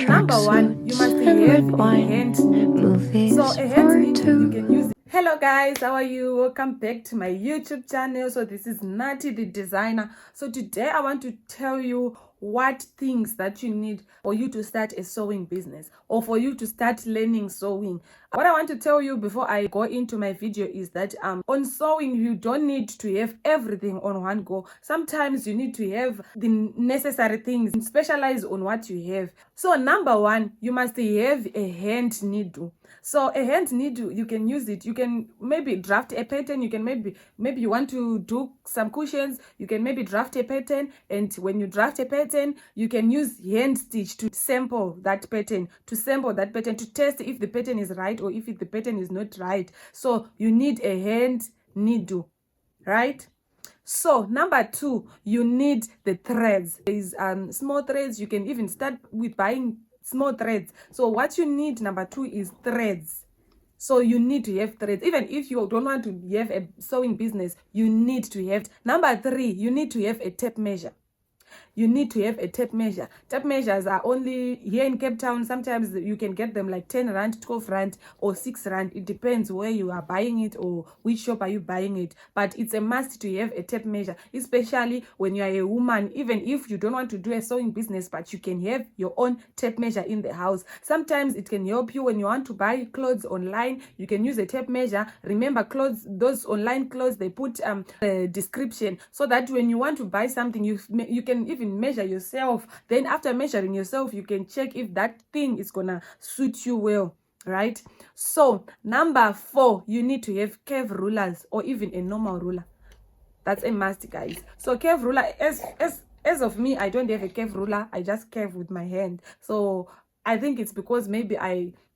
number one, you must have a hand needle. So a hand needle, you can use it. Hello guys, how are you? Welcome back to my YouTube channel. So this is Nati the designer. So today I want to tell you what things that you need for you to start a sewing business or for you to start learning sewing. What I want to tell you before I go into my video is that on sewing you don't need to have everything on one go. Sometimes you need to have the necessary things and specialize on what you have. So number one, you must have a hand needle. So a hand needle, you can use it. You can maybe draft a pattern. You can maybe you want to do some cushions. You can maybe draft a pattern, and when you draft a pattern, you can use hand stitch to sample that pattern, to test if the pattern is right or if the pattern is not right. So you need a hand needle, right? So number two, you need the threads. There's small threads. You can even start with buying small threads. So what you need, number two, is threads. So you need to have threads. Even if you don't want to have a sewing business, you need to have. Number three, you need to have a tape measure. You need to have a tape measure. Tape measures are only here in Cape Town. Sometimes you can get them like 10 rand, 12 rand or 6 rand. It depends where you are buying it or which shop are you buying it. But it's a must to have a tape measure, especially when you are a woman. Even if you don't want to do a sewing business, but you can have your own tape measure in the house. Sometimes it can help you when you want to buy clothes online. You can use a tape measure. Remember, those online clothes, they put a description so that when you want to buy something, you can even measure yourself. Then after measuring yourself, you can check if that thing is gonna suit you well, right? So number four, you need to have curve rulers or even a normal ruler. That's a must, guys. So curve ruler, as of me, I don't have a curve ruler. I just curve with my hand. So I think it's because maybe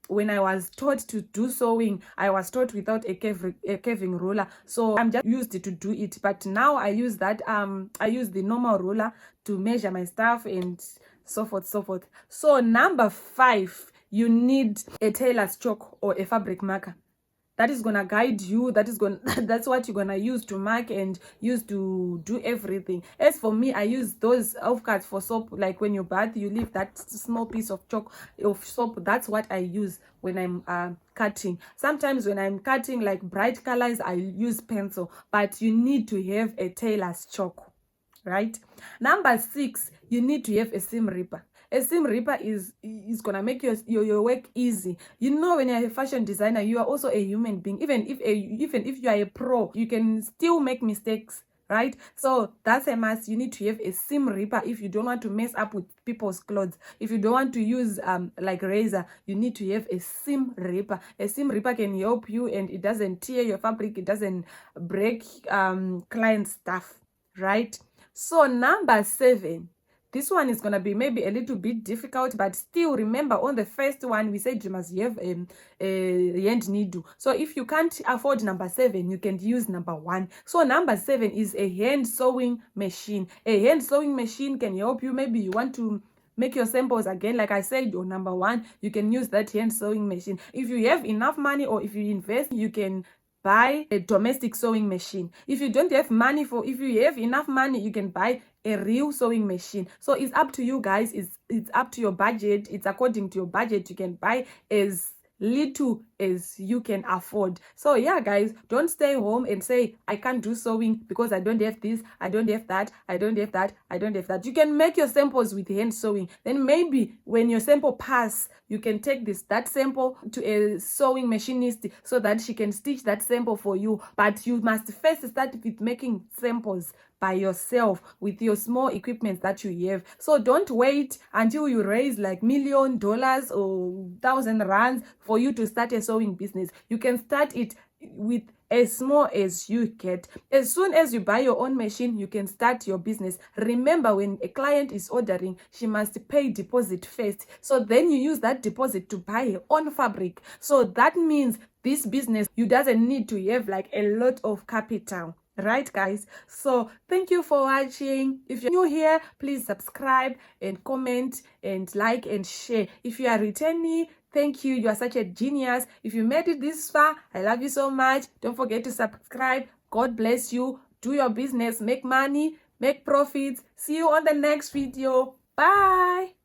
when I was taught to do sewing, I was taught without a curving ruler. So I'm just used to do it. But now I use that, I use the normal ruler to measure my stuff and so forth, so forth. So number five, you need a tailor's chalk or a fabric marker. That is gonna guide you. That's what you're gonna use to mark and use to do everything. As for me, I use those offcuts for soap. Like when you bath, you leave that small piece of chalk of soap. That's what I use when I'm cutting. Sometimes when I'm cutting like bright colors, I use pencil. But you need to have a tailor's chalk, right? Number six, you need to have a seam ripper. A seam ripper is gonna make your work easy. You know, when you're a fashion designer, you are also a human being. Even if you are a pro, you can still make mistakes, right? So that's a must. You need to have a seam ripper if you don't want to mess up with people's clothes. If you don't want to use like razor, you need to have a seam ripper. A seam ripper can help you, and it doesn't tear your fabric. It doesn't break client stuff, right? So number seven, this one is going to be maybe a little bit difficult, but still remember, on the first one, we said you must have a hand needle. So if you can't afford number seven, you can use number one. So number seven is a hand sewing machine. A hand sewing machine can help you. Maybe you want to make your samples again, like I said, on number one, you can use that hand sewing machine. If you have enough money or if you invest, you can buy a domestic sewing machine. If you don't have money if you have enough money, you can buy a real sewing machine. So it's up to you guys. It's up to your budget. It's according to your budget. You can buy as little as you can afford. So yeah, guys, don't stay home and say I can't do sewing because I don't have this, I don't have that, I don't have that, I don't have that. You can make your samples with hand sewing. Then maybe when your sample pass, you can take that sample to a sewing machinist so that she can stitch that sample for you. But you must first start with making samples by yourself with your small equipment that you have. So don't wait until you raise like $1 million or 1,000 rands for you to start a sewing business. You can start it with as small as you get. As soon as you buy your own machine, you can start your business. Remember, when a client is ordering, she must pay deposit first. So then you use that deposit to buy your own fabric. So that means this business, you doesn't need to have like a lot of capital. Right, guys? So thank you for watching. If you're new here, please subscribe and comment and like and share. If you are returning, thank you. You are such a genius. If you made it this far, I love you so much. Don't forget to subscribe. God bless you. Do your business, make money, make profits. See you on the next video. Bye.